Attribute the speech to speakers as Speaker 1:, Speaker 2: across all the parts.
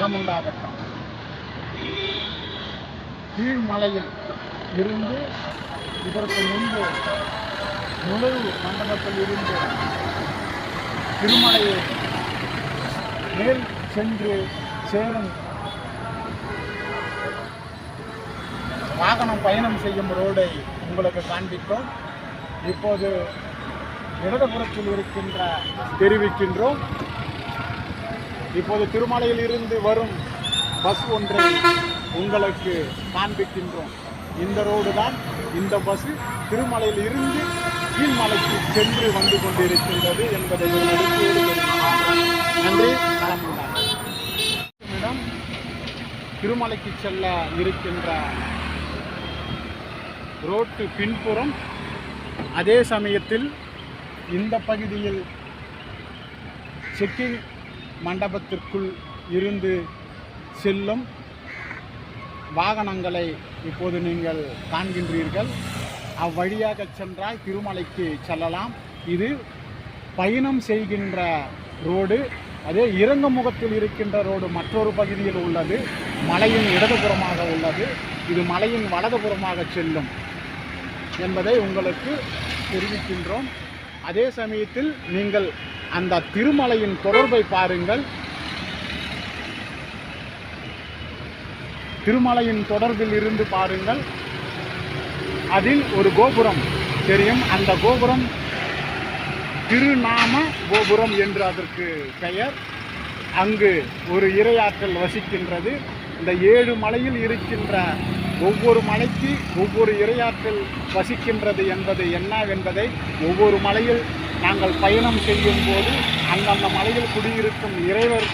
Speaker 1: நலமுண்டாகட்டும். கீழ்மலையில் இருந்து இதற்கு முன்பு நுழைவு மண்டபத்தில் இருந்து திருமலையை மேல் சென்று சேரும் வாகனம் பயணம் செய்யும் ரோடை உங்களுக்கு காண்பித்தோம். இப்போது இடதுபுறத்தில் தெரிவிக்கின்றோம். இப்போது திருமலையில் இருந்து வரும் பஸ் ஒன்றை உங்களுக்கு காண்பிக்கின்றோம். இந்த ரோடு தான் இந்த பஸ் திருமலையில் இருந்து கீழ்மலைக்கு சென்று வந்து கொண்டிருக்கின்றது என்பதை நன்றி. நலமுண்டாம். திருமலைக்கு செல்ல இருக்கின்ற ரோட்டு பின்புறம், அதே சமயத்தில் இந்த பகுதியில் செக்கிங் மண்டபத்திற்குள் இருந்து செல்லும் வாகனங்களை இப்போது நீங்கள் காண்கின்றீர்கள். அவ்வழியாக சென்றால் திருமலைக்கு செல்லலாம். இது பயணம் செய்கின்ற ரோடு. அதே இறங்க முகத்தில் இருக்கின்ற ரோடு மற்றொரு பகுதியில் உள்ளது, மலையின் இடதுபுறமாக உள்ளது. இது மலையின் வலதுபுறமாக செல்லும் என்பதை உங்களுக்கு தெரிவிக்கின்றோம். அதே சமயத்தில் நீங்கள் அந்த திருமலையின் தொடர்பை பாருங்கள். திருமலையின் தொடர்பில் இருந்து பாருங்கள். அதில் ஒரு கோபுரம் தெரியும். அந்த கோபுரம் திருநாம கோபுரம் என்று அதற்கு பெயர். அங்கு ஒரு இறையாற்றல் வசிக்கின்றது. இந்த 7 மலையில் இருக்கின்ற ஒவ்வொரு மலைக்கு ஒவ்வொரு இறையாற்றல் வசிக்கின்றது என்பது என்னவென்பதை ஒவ்வொரு மலையில் நாங்கள் பயணம் செய்யும் போது அந்தந்த மலையில் குடியிருக்கும் இறைவர்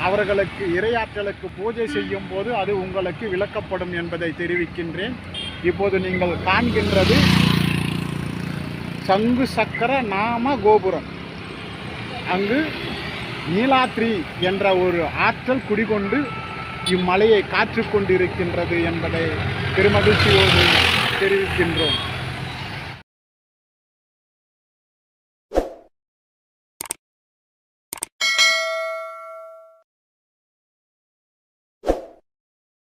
Speaker 1: அவர்களுக்கு இறையாற்றலுக்கு பூஜை செய்யும் போது அது உங்களுக்கு விளக்கப்படும் என்பதை தெரிவிக்கின்றேன். இப்போது நீங்கள் காண்கின்றது சங்கு சக்கர நாம கோபுரம். அங்கு நீலாத்ரி என்ற ஒரு ஆற்றல் குடிகொண்டு இம்மலையை காற்றுக்கொண்டிருக்கின்றது என்பதை பெருமகிழ்ச்சியோடு தெரிவிக்கின்றோம்.